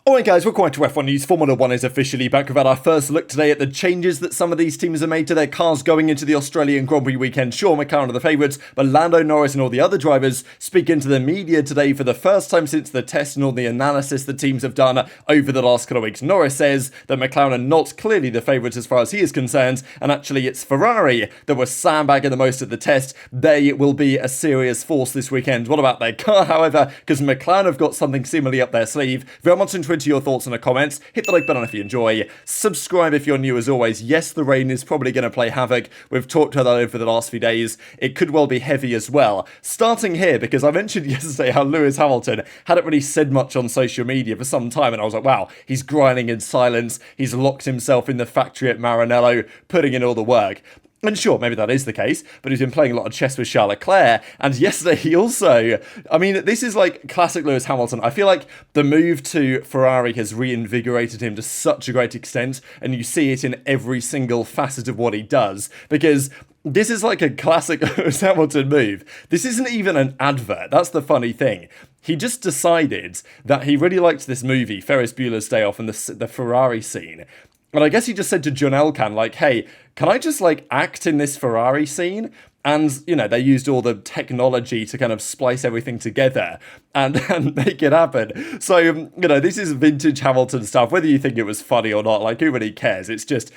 Alright guys, welcome back to F1 News. Formula 1 is officially back. We've had our first look today at the changes that some of these teams have made to their cars going into the Australian Grand Prix weekend. Sure, McLaren are the favourites, but Lando Norris and all the other drivers speaking to the media today for the first time since the test and all the analysis the teams have done over the last couple of weeks. Norris says that McLaren are not clearly the favourites as far as he is concerned, and actually it's Ferrari that was sandbagging the most at the test. They will be a serious force this weekend. What about their car, however? Because McLaren have got something similarly up their sleeve. Very much into your thoughts in the comments. Hit the like button if you enjoy. Subscribe if you're new as always. Yes, the rain is probably going to play havoc. We've talked about that over the last few days. It could well be heavy as well. Starting here, because I mentioned yesterday how Lewis Hamilton hadn't really said much on social media for some time, and I was like, wow, he's grinding in silence. He's locked himself in the factory at Maranello, putting in all the work. And sure, maybe that is the case, but he's been playing a lot of chess with Charles Leclerc, and yesterday he also, this is like classic Lewis Hamilton. I feel like the move to Ferrari has reinvigorated him to such a great extent, and you see it in every single facet of what he does, because this is like a classic Lewis Hamilton move. This isn't even an advert. That's the funny thing. He just decided that he really liked this movie, Ferris Bueller's Day Off, and the Ferrari scene. And I guess he just said to John Elkann, like, hey, can I just, act in this Ferrari scene? And, they used all the technology to kind of splice everything together and make it happen. So, this is vintage Hamilton stuff. Whether you think it was funny or not, who really cares? It's just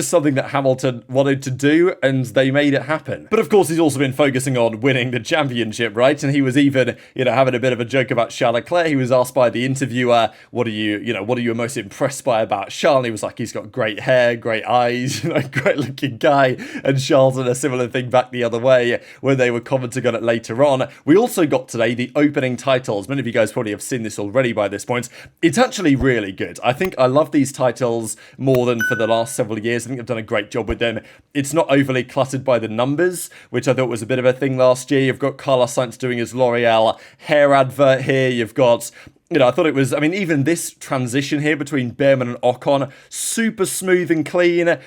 something that Hamilton wanted to do, and they made it happen. But of course, he's also been focusing on winning the championship, right? And he was even, having a bit of a joke about Charles Leclerc. He was asked by the interviewer, what are you most impressed by about Charles? And he was like, he's got great hair, great eyes, great looking guy. And Charles did a similar thing back the other way when they were commenting on it later on. We also got today the opening titles. Many of you guys probably have seen this already by this point. It's actually really good. I think I love these titles more than for the last several years. I think they've done a great job with them. It's not overly cluttered by the numbers, which I thought was a bit of a thing last year. You've got Carlos Sainz doing his L'Oreal hair advert here. You've got I thought it was, even this transition here between Behrman and Ocon, super smooth and clean.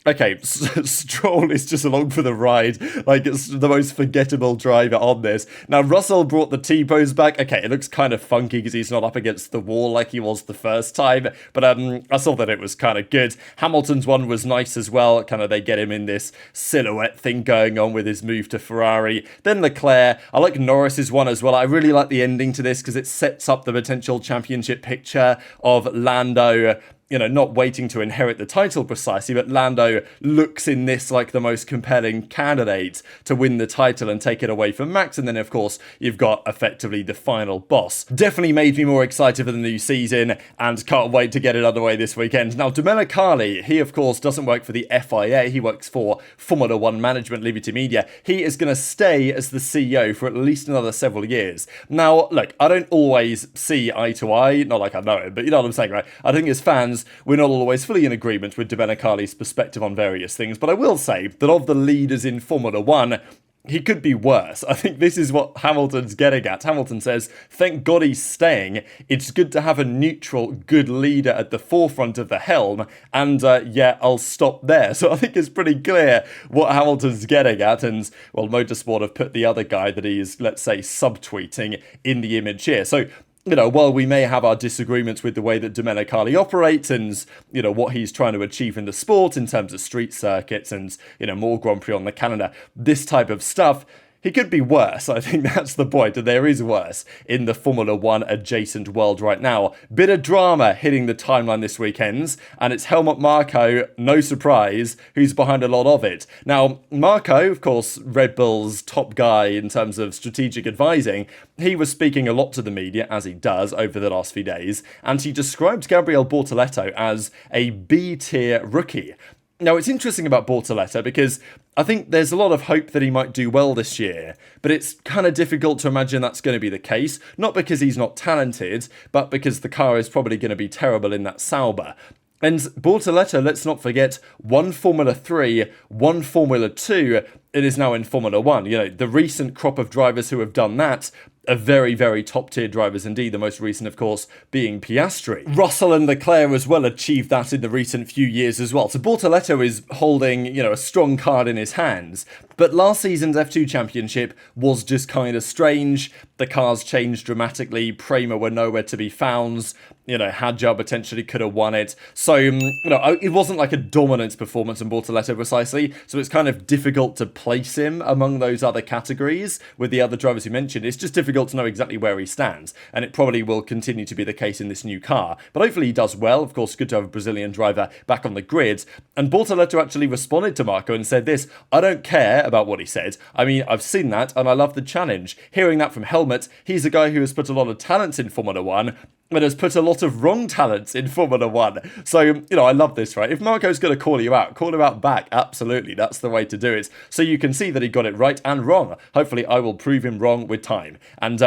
Okay, Stroll is just along for the ride. It's the most forgettable driver on this. Now, Russell brought the T-pose back. Okay, it looks kind of funky because he's not up against the wall like he was the first time. But I saw that it was kind of good. Hamilton's one was nice as well. Kind of they get him in this silhouette thing going on with his move to Ferrari. Then Leclerc. I like Norris's one as well. I really like the ending to this because it sets up the potential championship picture of Lando, not waiting to inherit the title precisely, but Lando looks in this like the most compelling candidate to win the title and take it away from Max. And then, of course, you've got effectively the final boss. Definitely made me more excited for the new season and can't wait to get it underway this weekend. Now, Domenicali, he, of course, doesn't work for the FIA. He works for Formula 1 Management Liberty Media. He is going to stay as the CEO for at least another several years. Now, look, I don't always see eye to eye, not like I know him, but you know what I'm saying, right? I think as fans, we're not always fully in agreement with Domenicali's perspective on various things, but I will say that of the leaders in Formula 1, he could be worse. I think this is what Hamilton's getting at. Hamilton says, thank God he's staying. It's good to have a neutral, good leader at the forefront of the helm. And I'll stop there. So I think it's pretty clear what Hamilton's getting at. And, well, Motorsport have put the other guy that he is, let's say, subtweeting in the image here. So, while we may have our disagreements with the way that Domenicali operates and, what he's trying to achieve in the sport in terms of street circuits and, more Grand Prix on the calendar, this type of stuff, he could be worse. I think that's the point, and there is worse in the Formula 1 adjacent world right now. Bit of drama hitting the timeline this weekend, and it's Helmut Marko, no surprise, who's behind a lot of it. Now, Marko, of course, Red Bull's top guy in terms of strategic advising, he was speaking a lot to the media, as he does over the last few days, and he described Gabriel Bortoleto as a B-tier rookie. Now, it's interesting about Bortoleto because I think there's a lot of hope that he might do well this year, but it's kind of difficult to imagine that's going to be the case, not because he's not talented, but because the car is probably going to be terrible in that Sauber. And Bortoleto, let's not forget, won Formula 3, won Formula 2, and is now in Formula 1. The recent crop of drivers who have done that are very, very top-tier drivers indeed, the most recent, of course, being Piastri. Russell and Leclerc as well achieved that in the recent few years as well. So Bortoleto is holding, a strong card in his hands. But last season's F2 Championship was just kind of strange. The cars changed dramatically. Prema were nowhere to be found. Hadjar potentially could have won it. So, it wasn't like a dominance performance in Bortoleto precisely. So it's kind of difficult to place him among those other categories with the other drivers you mentioned. It's just difficult to know exactly where he stands. And it probably will continue to be the case in this new car. But hopefully he does well. Of course, good to have a Brazilian driver back on the grid. And Bortoleto actually responded to Marko and said this: I don't care about what he said. I mean, I've seen that and I love the challenge. Hearing that from Helmut, he's a guy who has put a lot of talent in Formula 1, but has put a lot of wrong talents in Formula 1. So, I love this, right? If Marko's going to call him out back. Absolutely, that's the way to do it. So you can see that he got it right and wrong. Hopefully, I will prove him wrong with time. And,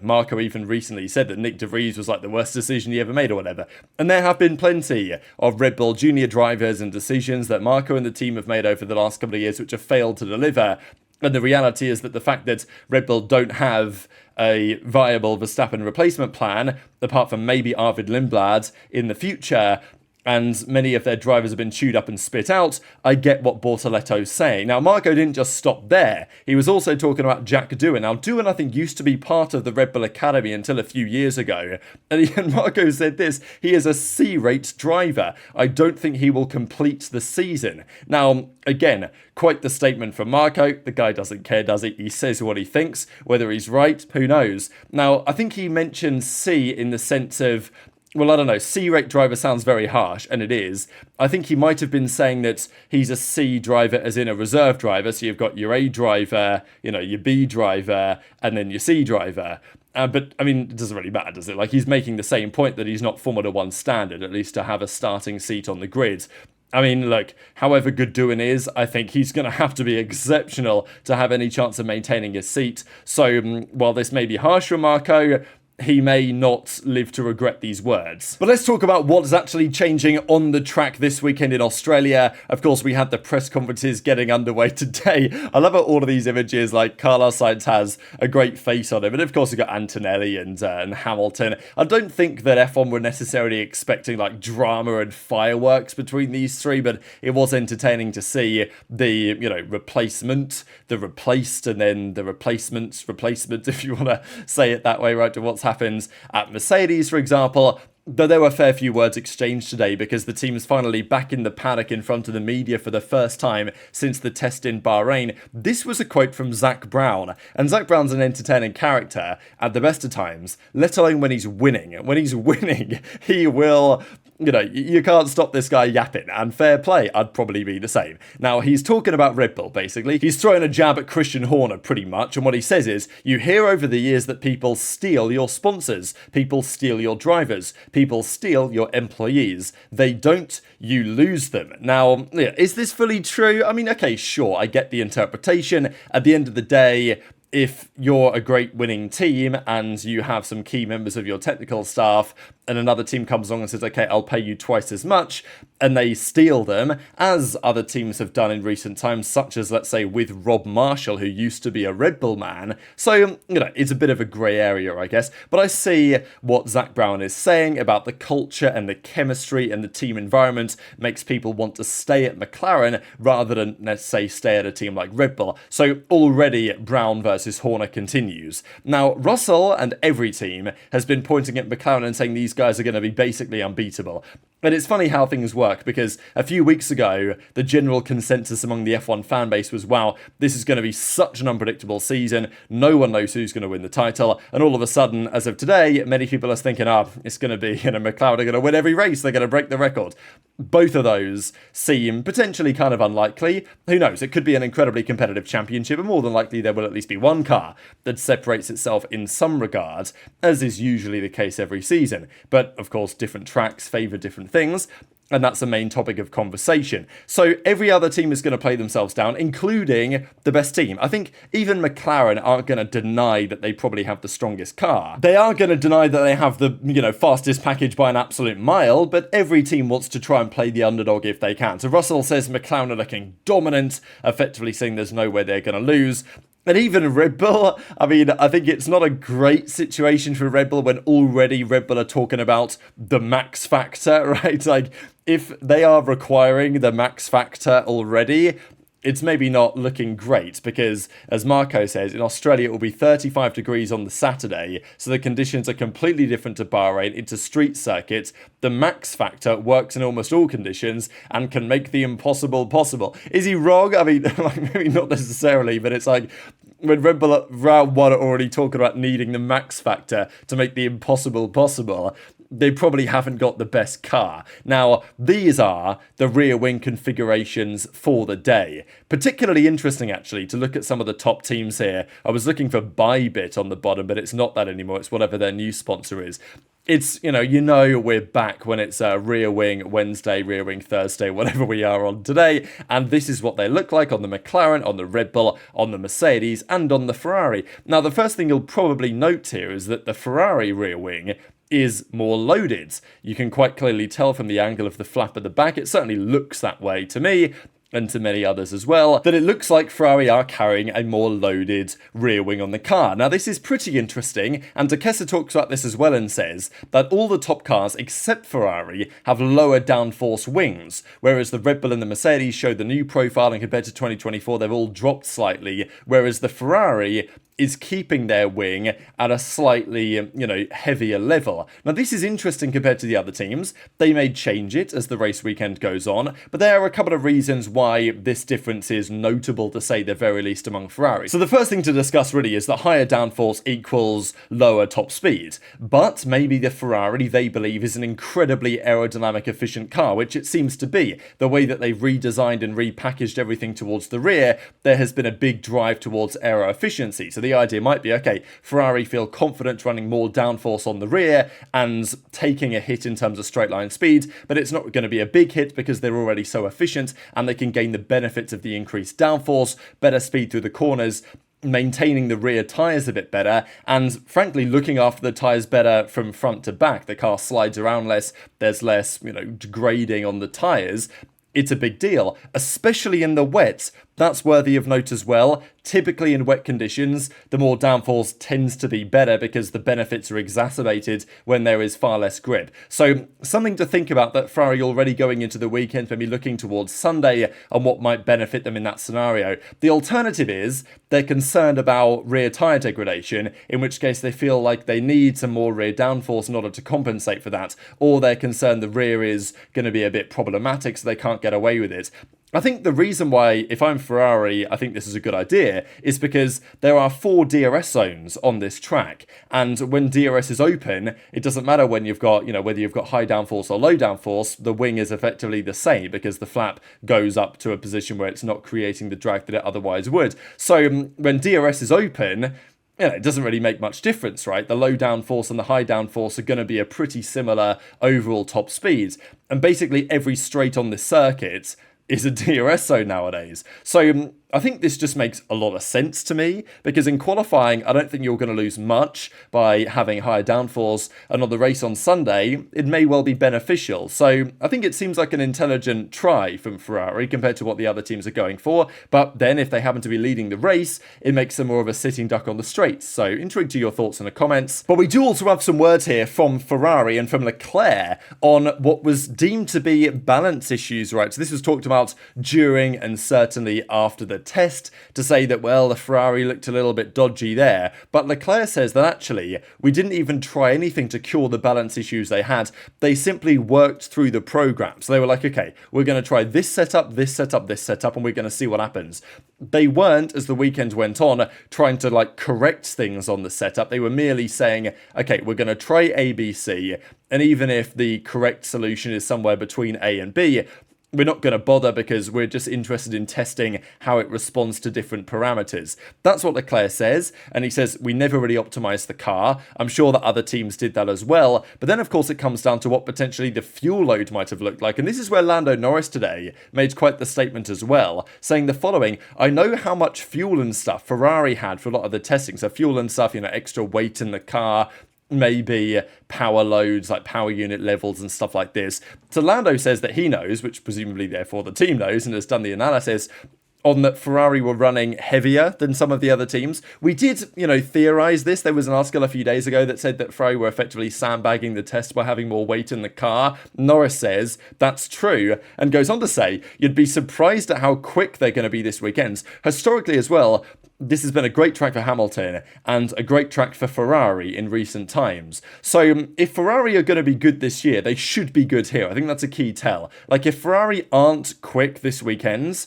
Marko even recently said that Nick de Vries was like the worst decision he ever made or whatever. And there have been plenty of Red Bull junior drivers and decisions that Marko and the team have made over the last couple of years which have failed to deliver. And the reality is that the fact that Red Bull don't have a viable Verstappen replacement plan, apart from maybe Arvid Lindblad in the future, and many of their drivers have been chewed up and spit out, I get what Bortoleto's saying. Now, Marko didn't just stop there. He was also talking about Jack Doohan. Now, Doohan, I think, used to be part of the Red Bull Academy until a few years ago. And Marko said this: he is a C-rate driver. I don't think he will complete the season. Now, again, quite the statement from Marko. The guy doesn't care, does he? He says what he thinks. Whether he's right, who knows? Now, I think he mentioned C in the sense of, well, I don't know, C-rate driver sounds very harsh, and it is. I think he might have been saying that he's a C driver as in a reserve driver, so you've got your A driver, your B driver, and then your C driver. But, I mean, it doesn't really matter, does it? Like, he's making the same point that he's not Formula 1 standard, at least to have a starting seat on the grid. I mean, look, however good Doohan is, I think he's going to have to be exceptional to have any chance of maintaining his seat. So, while this may be harsh from Marko, he may not live to regret these words. But let's talk about what's actually changing on the track this weekend in Australia. Of course, we had the press conferences getting underway today. I love how all of these images, like Carlos Sainz has a great face on him. And of course, we've got Antonelli and Hamilton. I don't think that F1 were necessarily expecting like drama and fireworks between these three, but it was entertaining to see the, replacement, the replaced, and then the replacement, if you want to say it that way, right, to what's happened at Mercedes, for example. Though there were a fair few words exchanged today because the team is finally back in the paddock in front of the media for the first time since the test in Bahrain. This was a quote from Zak Brown. And Zak Brown's an entertaining character at the best of times, let alone when he's winning. When he's winning, he will... you can't stop this guy yapping, and fair play, I'd probably be the same. Now, he's talking about Red Bull, basically. He's throwing a jab at Christian Horner, pretty much, and what he says is, you hear over the years that people steal your sponsors, people steal your drivers, people steal your employees. They don't, you lose them. Now, is this fully true? I mean, okay, sure, I get the interpretation. At the end of the day, if you're a great winning team and you have some key members of your technical staff and another team comes along and says, okay, I'll pay you twice as much, and they steal them, as other teams have done in recent times, such as, let's say, with Rob Marshall, who used to be a Red Bull man. So, it's a bit of a grey area, I guess. But I see what Zak Brown is saying about the culture and the chemistry and the team environment makes people want to stay at McLaren rather than, let's say, stay at a team like Red Bull. So already Brown versus Horner continues. Now, Russell and every team has been pointing at McLaren and saying these guys are going to be basically unbeatable. And it's funny how things work, because a few weeks ago, the general consensus among the F1 fan base was, wow, this is going to be such an unpredictable season. No one knows who's going to win the title. And all of a sudden, as of today, many people are thinking, it's going to be, McLaren are going to win every race. They're going to break the record. Both of those seem potentially kind of unlikely. Who knows? It could be an incredibly competitive championship, and more than likely there will at least be one car that separates itself in some regard, as is usually the case every season. But, of course, different tracks favour different things, and that's the main topic of conversation. So every other team is going to play themselves down, including the best team. I think even McLaren aren't going to deny that they probably have the strongest car. They are going to deny that they have the, fastest package by an absolute mile, but every team wants to try and play the underdog if they can. So Russell says McLaren are looking dominant, effectively saying there's no way they're going to lose. And even Red Bull, I mean, I think it's not a great situation for Red Bull when already Red Bull are talking about the max factor, right? Like, if they are requiring the max factor already, it's maybe not looking great because, as Marko says, in Australia it will be 35 degrees on the Saturday, so the conditions are completely different to Bahrain. It's a street circuit. The max factor works in almost all conditions and can make the impossible possible. Is he wrong? I mean, maybe not necessarily, but it's like when Red Bull at round one are already talking about needing the max factor to make the impossible possible, they probably haven't got the best car. Now, these are the rear wing configurations for the day. Particularly interesting, actually, to look at some of the top teams here. I was looking for Bybit on the bottom, but it's not that anymore. It's whatever their new sponsor is. It's, you know we're back when it's rear wing Wednesday, rear wing Thursday, whatever we are on today. And this is what they look like on the McLaren, on the Red Bull, on the Mercedes, and on the Ferrari. Now, the first thing you'll probably note here is that the Ferrari rear wing is more loaded. You can quite clearly tell from the angle of the flap at the back. It certainly looks that way to me, and to many others as well, that it looks like Ferrari are carrying a more loaded rear wing on the car. Now, this is pretty interesting, and Takesa talks about this as well and says that all the top cars except Ferrari have lower downforce wings, whereas the Red Bull and the Mercedes show the new profile, and compared to 2024, they've all dropped slightly, whereas the Ferrari is keeping their wing at a slightly, heavier level. Now, this is interesting compared to the other teams. They may change it as the race weekend goes on, but there are a couple of reasons why this difference is notable, to say the very least, among Ferrari. So the first thing to discuss really is that higher downforce equals lower top speed. But maybe the Ferrari, they believe, is an incredibly aerodynamic efficient car, which it seems to be. The way that they've redesigned and repackaged everything towards the rear, there has been a big drive towards aero efficiency. So the idea might be, okay, Ferrari feel confident running more downforce on the rear and taking a hit in terms of straight line speed, but it's not going to be a big hit because they're already so efficient and they can gain the benefits of the increased downforce, better speed through the corners, maintaining the rear tyres a bit better, and frankly looking after the tyres better from front to back. The car slides around less, there's less, degrading on the tyres. It's a big deal, especially in the wet. That's worthy of note as well. Typically in wet conditions, the more downforce tends to be better because the benefits are exacerbated when there is far less grip. So something to think about, that Ferrari already going into the weekend, maybe looking towards Sunday and what might benefit them in that scenario. The alternative is they're concerned about rear tyre degradation, in which case they feel like they need some more rear downforce in order to compensate for that, or they're concerned the rear is going to be a bit problematic so they can't get away with it. I think the reason why, if I'm Ferrari, I think this is a good idea, is because there are 4 DRS zones on this track. And when DRS is open, it doesn't matter when you've got, whether you've got high downforce or low downforce, the wing is effectively the same because the flap goes up to a position where it's not creating the drag that it otherwise would. So when DRS is open, it doesn't really make much difference, right? The low downforce and the high downforce are going to be a pretty similar overall top speed. And basically every straight on this circuit is a DRS zone nowadays. So I think this just makes a lot of sense to me, because in qualifying, I don't think you're going to lose much by having higher downforce, and on the race on Sunday, it may well be beneficial. So I think it seems like an intelligent try from Ferrari compared to what the other teams are going for, but then if they happen to be leading the race, it makes them more of a sitting duck on the straights. So intrigued to your thoughts in the comments. But we do also have some words here from Ferrari and from Leclerc on what was deemed to be balance issues, right? So this was talked about during and certainly after the test, to say that, well, the Ferrari looked a little bit dodgy there. But Leclerc says that actually we didn't even try anything to cure the balance issues they had. They simply worked through the program. So they were like, okay, we're going to try this setup, this setup, this setup, and we're going to see what happens. They weren't, as the weekend went on, trying to correct things on the setup. They were merely saying, okay, we're going to try A, B, C, and even if the correct solution is somewhere between A and B, we're not going to bother because we're just interested in testing how it responds to different parameters. That's what Leclerc says, and he says we never really optimized the car. I'm sure that other teams did that as well, but then of course it comes down to what potentially the fuel load might have looked like, and this is where Lando Norris today made quite the statement as well, saying the following: I know how much fuel and stuff Ferrari had for a lot of the testing, so fuel and stuff, extra weight in the car, maybe power loads, like power unit levels and stuff like this. So Lando says that he knows, which presumably therefore the team knows and has done the analysis on that Ferrari were running heavier than some of the other teams. We did, theorize this. There was an article a few days ago that said that Ferrari were effectively sandbagging the test by having more weight in the car. Norris says that's true and goes on to say, you'd be surprised at how quick they're going to be this weekend. Historically as well, this has been a great track for Hamilton and a great track for Ferrari in recent times. So if Ferrari are going to be good this year, they should be good here. I think that's a key tell. Like if Ferrari aren't quick this weekend,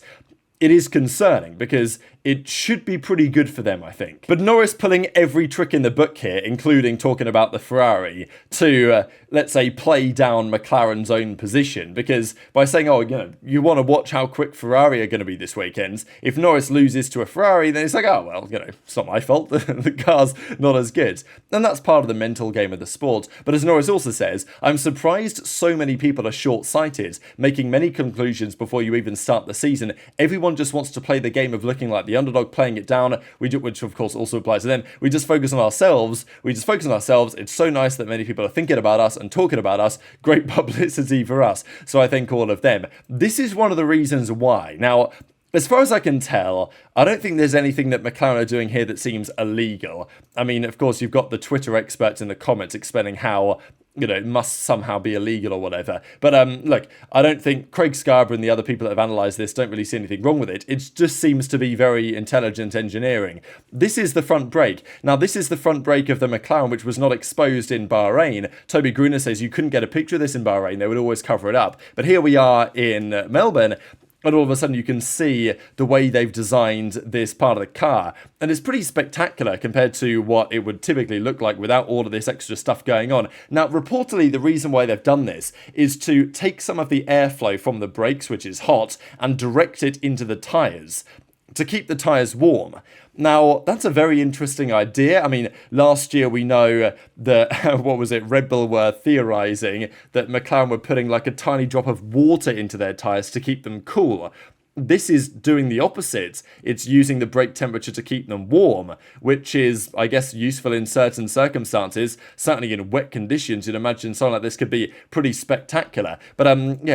it is concerning because it should be pretty good for them, I think. But Norris pulling every trick in the book here, including talking about the Ferrari, to, let's say, play down McLaren's own position. Because by saying, you want to watch how quick Ferrari are going to be this weekend, if Norris loses to a Ferrari, then it's like, it's not my fault. The car's not as good. And that's part of the mental game of the sport. But as Norris also says, I'm surprised so many people are short-sighted, making many conclusions before you even start the season. Everyone just wants to play the game of looking like the underdog, playing it down, which of course also applies to them. We just focus on ourselves. It's so nice that many people are thinking about us and talking about us. Great publicity for us. So I thank all of them. This is one of the reasons why. Now, as far as I can tell, I don't think there's anything that McLaren are doing here that seems illegal. I mean, of course, you've got the Twitter experts in the comments explaining how it must somehow be illegal or whatever. But look, I don't think Craig Scarborough and the other people that have analysed this don't really see anything wrong with it. It just seems to be very intelligent engineering. This is the front brake. Now, this is the front brake of the McLaren, which was not exposed in Bahrain. Toby Gruner says you couldn't get a picture of this in Bahrain. They would always cover it up. But here we are in Melbourne, and all of a sudden you can see the way they've designed this part of the car. And it's pretty spectacular compared to what it would typically look like without all of this extra stuff going on. Now, reportedly, the reason why they've done this is to take some of the airflow from the brakes, which is hot, and direct it into the tyres to keep the tyres warm. Now, that's a very interesting idea. I mean, last year we know that, Red Bull were theorising that McLaren were putting like a tiny drop of water into their tyres to keep them cool. This is doing the opposite. It's using the brake temperature to keep them warm, which is, I guess, useful in certain circumstances. Certainly in wet conditions, you'd imagine something like this could be pretty spectacular. But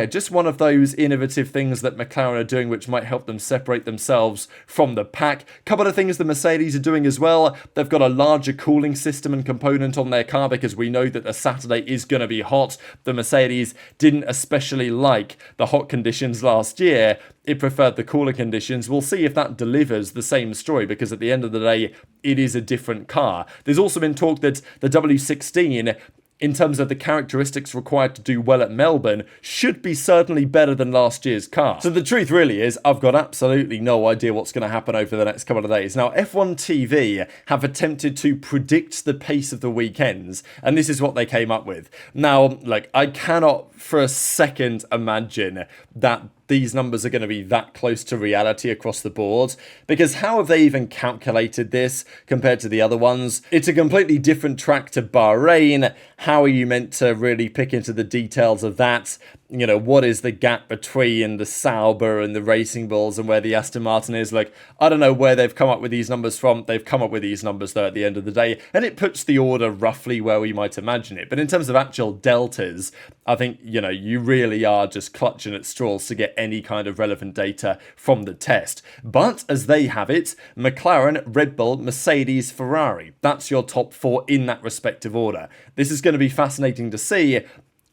just one of those innovative things that McLaren are doing which might help them separate themselves from the pack. Couple of things the Mercedes are doing as well. They've got a larger cooling system and component on their car because we know that the Saturday is going to be hot. The Mercedes didn't especially like the hot conditions last year. It preferred the cooler conditions. We'll see if that delivers the same story because at the end of the day, it is a different car. There's also been talk that the W16, in terms of the characteristics required to do well at Melbourne, should be certainly better than last year's car. So the truth really is, I've got absolutely no idea what's going to happen over the next couple of days. Now, F1 TV have attempted to predict the pace of the weekends, and this is what they came up with. Now, I cannot for a second imagine that these numbers are going to be that close to reality across the board, because how have they even calculated this compared to the other ones? It's a completely different track to Bahrain. How are you meant to really pick into the details of that? What is the gap between the Sauber and the Racing Bulls and where the Aston Martin is? I don't know where they've come up with these numbers from. They've come up with these numbers, though, at the end of the day, and it puts the order roughly where we might imagine it. But in terms of actual deltas, I think, you really are just clutching at straws to get any kind of relevant data from the test. But as they have it, McLaren, Red Bull, Mercedes, Ferrari. That's your top four in that respective order. This is going to be fascinating to see.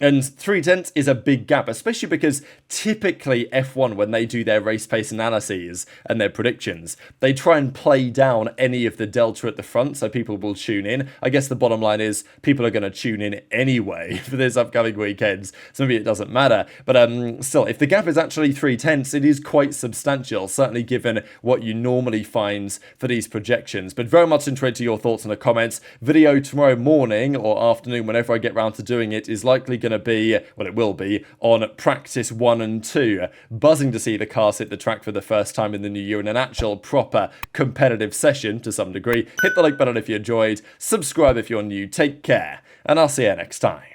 And 0.3 is a big gap, especially because typically F1, when they do their race pace analyses and their predictions, they try and play down any of the delta at the front so people will tune in. I guess the bottom line is people are going to tune in anyway for this upcoming weekends, so maybe it doesn't matter. But still, if the gap is actually 0.3, it is quite substantial, certainly given what you normally find for these projections. But very much interested to your thoughts in the comments. Video tomorrow morning or afternoon, whenever I get round to doing it, is likely going to be, well, it will be, on practice 1 and 2. Buzzing to see the cars hit the track for the first time in the new year in an actual proper competitive session to some degree. Hit the like button if you enjoyed, subscribe if you're new, take care, and I'll see you next time.